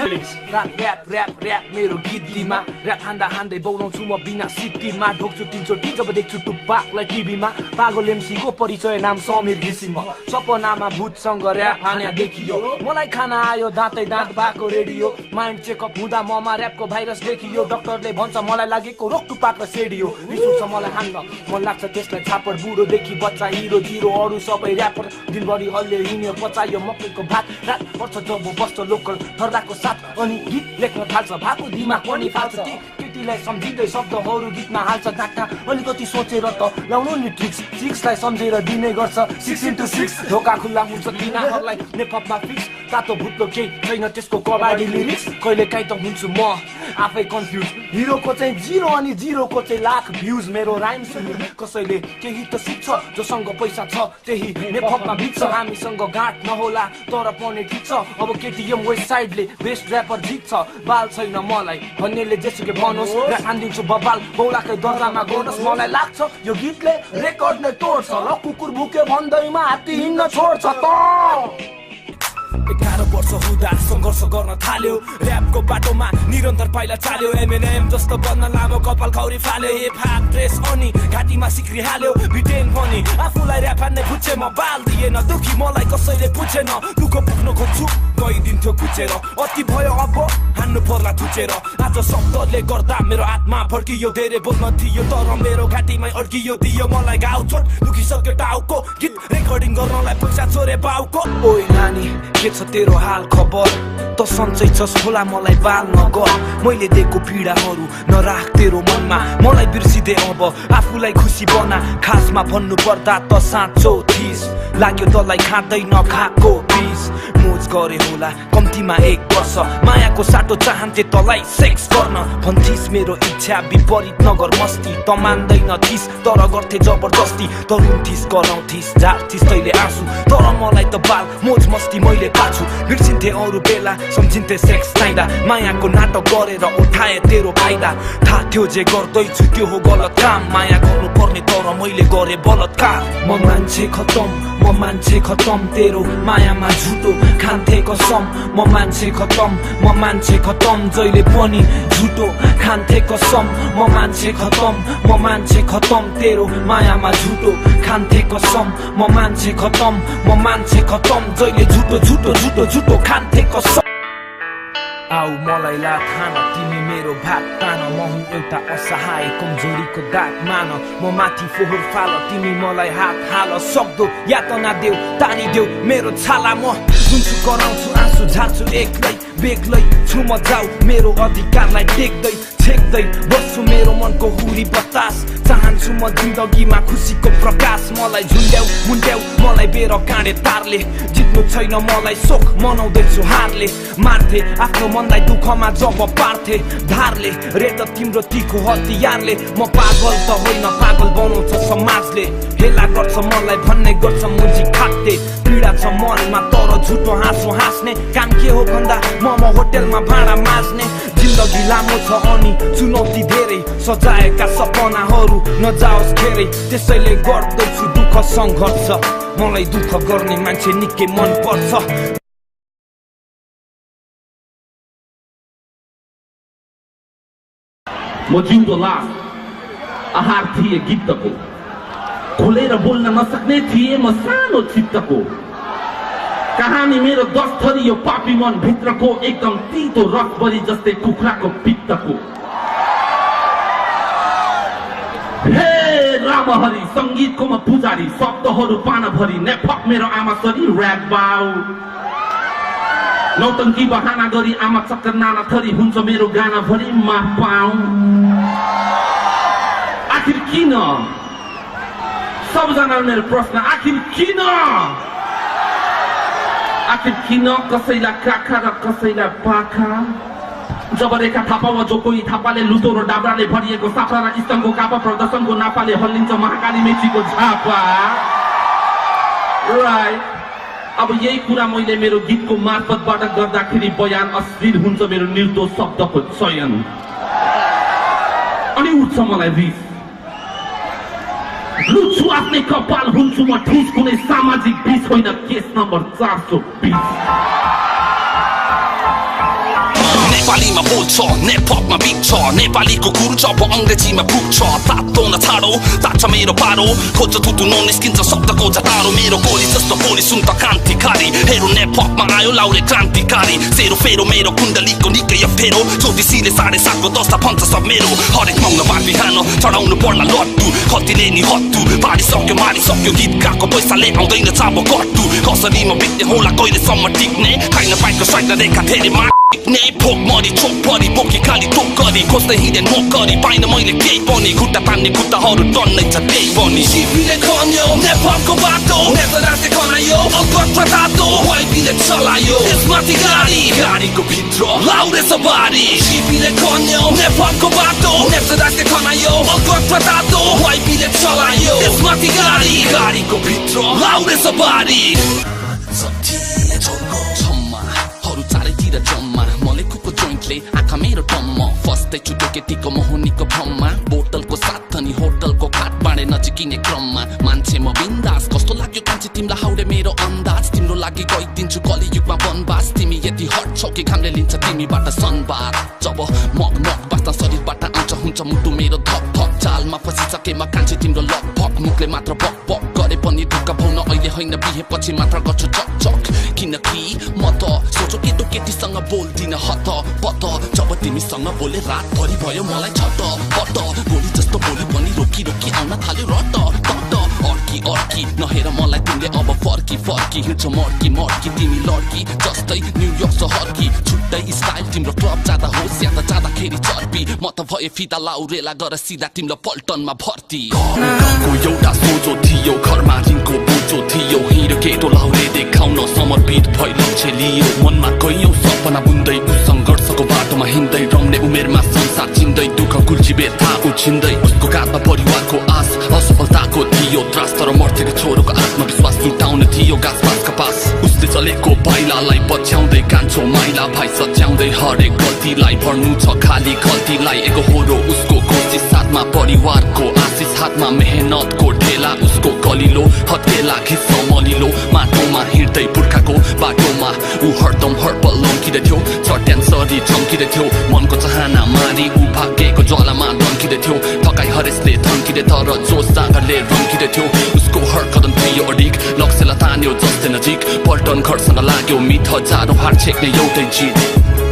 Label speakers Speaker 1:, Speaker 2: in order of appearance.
Speaker 1: rap rap rap मेरो गीत दिमा rap हान्दै बोलाउँछु म बिना सिटीमा ढोक्छु तिनचोटि जब देख्छु टुप्पाकलाई टिभीमा पागल एमसीको परिचय नाम समीर घिसिङ सपनामा भूतसँग ऱ्याप हान्या देखियो मलाई खाना आयो दाँतै दाँत भएको रेडियो माइन्ड चेकअप हुँदा ममा ऱ्यापको भाइरस देखियो डाक्टरले भन्छ मलाई लागेको रोग टुप्पाक र सेडियो रिस उठ्छ मलाई हान्न मन लाग्छ त्यसलाई छापड बुढोदेखि बच्चा हिरो जिरो अरू सबै ऱ्यापर दिनभरि हल्ले हिँड्यो पचायो मकैको भात रात पर्छ जब बस्छ लोकल ठर्राको साथ अनि गीत लेख्न थाल्छ भाको दिमाग पनि फाल्छ केटीलाई सम्झिँदै शब्दहरू गीतमा हाल्छ काका अलिकति सोचेर त लाउनु नि ट्रिक्सलाई सम्झेर दिने गर्छ 6x6 ढोका खुल्ला हुन्छ तिनीहरूलाई नेपथ्यमा फिक्स तातो भुत्लो केही छैन त्यसको कबाडी लिरिक्स कहिले काहीँ त हुन्छु म आफै कन्फ्युज हिरोको चाहिँ 0 अनि 0को चाहिँ लाख भ्युज मेरो राइम सुनि कसैले केही त सिक्छ जोसँग पैसा छ त्यही नेपथ्यमा बित्छ हामीसँग गाँठ नहोला तर पनि ठिक छ अब केटीएम वेस्ट साइडले बेस्ट ऱ्यापर जित्छ बाल छैन मलाई भन्नेले जेसुकै भनोस् र हान्दिन्छु बबाल बौलाकै दर्जामा गोडोस् मलाई लाग्छ यो गीतले रेकर्ड नै तोड्छ र कुकुर भुक्यो भन्दैमा हात्ती हिँड्न छोड्छ त 11 वर्ष हुँदा सङ्घर्ष गर्न थाल्यो ऱ्यापको बाटोमा निरन्तर पाइला चाल्यो एमएनएम जस्तो बन्न लामो कपाल खौरी फाल्यो हिपहप ड्रेस अनि घाँटीमा सिक्री हाल्यो भिटेन पनि आफूलाई ऱ्याप हान्ने पुछे म बाल दिएन दुखी मलाई कसैले पुछेन दुःख पुग्न खोज्छु गइदिन्थ्यो खुचेर अति भयो अब हान्नु पर्ला थुचेर आज शब्दले गर्दा मेरो आत्मा फर्कियो धेरै बोल्न थियो तर मेरो घाँटीमै अड्कियो दियो मलाई घाउ चोट दुखिसक्यो टाउको गीत रेकर्डिङ गर्नलाई पैसा चोरे बाउको ओइ नानी के छ तेरो हाल खबर त सन्चै छस् होला मलाई बाल नगर मैले दिएको पीडाहरू नराख तेरो मनमा मलाई बिर्सिदे अब आफूलाई खुसी बना खासमा भन्नु पर्दा त साँचो थिस लाग्यो तँलाई खाँदै नखाएको पिस मोज गरे होला कम्तीमा 1 वर्ष मायाको साटो चाहन्थे तँलाई सेक्स गर्न भन्थिस मेरो इच्छा विपरीत नगर मस्ती त मान्दैन थिस तर गर्थे जबरजस्ती त रुन्थिस कराउँथिस झार्थिस तैले आँसु तर मलाई त बाल मोज मस्ती मैले पाछु बिर्सिन्थे अरू बेला सम्झिन्थे सेक्स चाहिँदा मायाको नाटक गरेर उठाए तेरो फाइदा थाहा थियो जे गर्दैछु त्यो हो गलत काम माया गर्नु पर्ने तर मैले गरे बलात्कार म मान्छे खतम तेरो मायामा झुटो खान्थे कसम म मान्छे खतम जहिले पनि झुटो खान्थे कसम म मान्छे खतम तेरो मायामा झुटो खान्थे कसम म मान्छे खतम जहिले झुटो खान्थे कसम आऊ मलाई लात हान तिमी मेरो भात तान म हुँ एउटा असहाय कमजोरीको दाग मान म माथि फोहोर फाल तिमी मलाई हात हाल सक्दो यातना देऊ तानी देऊ मेरो छाला म जुन्छु कराउँछु आँसु झार्छु बेग्लै छु म जाऊ मेरो अधिकारलाई टेक्दै छेक्दै बस्छु मेरो मनको हुरी बतास चाहन्छु म जिन्दगीमा खुसीको प्रकाश मलाई झुन्ड्याउ मुन्ड्याउ मलाई बेर काँडे तारले जित्नु छैन मलाई सोख मनाउँदैछु हारले मार्थे आफ्नो मनलाई दुःखमा जब पार्थे धारले रे त तिम्रो तीखो हतियारले म पागल त होइन पागल बनाउँछ समाजले हेला गर्छ मलाई भन्ने गर्छ मुजी खाते पीडा छ मनमा तर झुटो हाँसो हाँस्ने काम के हो भन्दा म होटेलमा भाँडा माझ्ने जिन्दगी लामो छ अनि चुनौती धेरै सजाएका सपनाहरू नजाओस् खेरै त्यसैले गर्दैछु दुःख सङ्घर्ष मलाई दुःख गर्ने मान्छे निकै मन पर्छ
Speaker 2: म जिउँदो लास आहार थिए गीतको खोलेर बोल्न नसक्ने थिए म सानो चित्तको कहानी मेरो 10 थरी यो पापी मन भित्रको एकदम तितो रसभरी जस्तै कुखुराको पित्तको हे रामहरि संगीतको म पुजारी शब्दहरू पान भरी नेफक मेरो आमा सरी ऱ्याप बाउ नौटङ्की बहाना गरी आमा चक्कर नाना थरी हुन्छ मेरो गाना भरि माफ पाऊ आखिर किन सबजना मेरो प्रश्न आखिर किन कसैलाई काखा र कसैलाई पाखा जब रेखा थापा वा जो कोही थापाले लुतो र डाब्राले भरिएको साफा र स्तम्भको कापा प्रदर्शनको नापाले हल्लिन्छ महाकाली मेचीको झापा राइट अब यही कुरा मैले मेरो गीतको मार्फतबाट गर्दाखेरि बयान अश्लील हुन्छ मेरो निर्दोष शब्दको चयन अनि उठ्छ मलाई रिस लुच्छु आफ्नै कपाल हुन्छु म ठिस कुनै सामाजिक बिस होइन केस नम्बर 420
Speaker 3: नेपालीमा बोल्छ नेपथमा बिग्छ नेपालीको गुरु जब अंग्रेजीमा पुग्छ तातो न छाडो ताछ मेरो पारो खोज थुतु ननिस्किन्छ शब्दको जतारो मेरो गोली जस्तो बोली सुन त क्रान्तिकारी हेरो नेपथमा आयो लाउरे क्रान्तिकारी सेरो फेरो मेरो कुण्डलीको निकै फेरो ज्योतिषीले 7:30 को 10 भन्छ सब मेरो हरेक मंगलबार बिहान चढाउनु पर्ला लट्टु कतिले नि हत्तु पारिसक्यो मारिसक्यो गीत गाको पैसाले आउँदैन चाबो कट्टु कसरी म बित्ने होला कहिलेसम्म टिक्ने खाइन पाइको साइडमा रेखा धेरै माट्ने भोक मरी चोक परी बोकी खाली टोक गरी खोज्दै हिँडे नोक गरी पाइन मैले केही पनि खुट्टा तान्ने खुट्टाहरू टन्नै छ त्यही पनि शिविरले खन्यो नेपालको बाटो नेताले खनायो अलकत्रा तातो वाइपीले चलायो यसमाथि गाडीको भित्र लाउरे सवारी शिविरले खन्यो नेपालको बाटो नेताले खनायो अलकत्रा तातो वाइपीले चलायो यसमाथि गाडीको भित्र लाउरे सवारी हरू चारैतिर जम्मा मलेकुको जोइन्टले आँखा मेरो टम्म फस्दै छुट्यो केटीको मोहनीको भ्रममा बोतलको साथ अनि होटलको खाट बाँडे नजिकिने क्रममा मान्छे म बिन्दास कस्तो लाग्यो कान्छे तिमीलाई हाउडे मेरो अन्दाज तिम्रो लागि गइदिन्छु कलियुगमा वनवास तिमी यति हट छौ कि घामले लिन्छ तिमीबाट सनबार जब मग बास्ता शरीरबाट आउँछ हुन्छ मुटु मेरो धक धक चालमा फसिसकेमा कान्छे तिम्रो लक भक मुखले मात्र बक बक गरे पनि ढुक्का पाउन अहिले होइन बिहे पछि मात्र गर्छु चक चक किनकि म त सोचो केटो केटीसँग बोल्दिन हत पत जब तिमीसँग बोले रातभरि भयो मलाई छट पट गोली जस्तो बोली पनि रोकी रोकी आउन थाल्यो रट तट अर्की नहेर मलाई तिमीले अब फर्की हिँड्छ मर्की तिमी लड्की जस्तै न्युयोर्क सहरकी छुट्टै स्टाइल तिम्रो क्लब जाँदा होस् या त जाँदाखेरि चर्पी म त भए फिदा लाउरेला गर सिधा तिम्रो पल्टनमा भर्ती गाउँको एउटा सोझो थियो घरमा रिङको बोझो थियो हिँड्यो केटो लाउरे देखाउन समर्पित भइ लक्ष्य लियो मनमा कैयौं सपना बुन्दै उ सङ्घर्षको बाटोमा हिँड्दै रम्ने उमेरमा संसार चिन्दै दुःख कुल्ची बेथा उछिन्दै उसको काँधमा परिवारको आश असफलताको थियो त्रास तर मर्थेको छोरोको आत्मविश्वास लुटाउन थियो गाँसपासका पास उसले चलेको पाइलालाई पछ्याउँदै कान्छो माइला भाइ सच्याउँदै हरेक गल्तीलाई भर्नु छ खाली गल्तीलाई एकोहोरो उसको कोसिस साथमा परिवारको आशिष हातमा मेहनतको ढेला उसको कलिलो हत्केला खिस्स मलिलो माटोमा हिँड्दै पुर्खाको बाटोमा ऊ हरदम हर्पल लम्किँदै थियो चट्यानसरी चम्किँदै थियो मनको चाहना मारी ऊ भाग्यको ज्वालामा लम्किँदै थियो थकाइ हरेसले थन्किँदै तर जोस जाँगरले रम्किँदै थियो उसको हर कदम थियो अडिक लक्ष्यलाई तान्यो जस्तै नजिक पल्टन घरसँग लाग्यो मिठ हजारौँ हार छेक्ने एउटै जित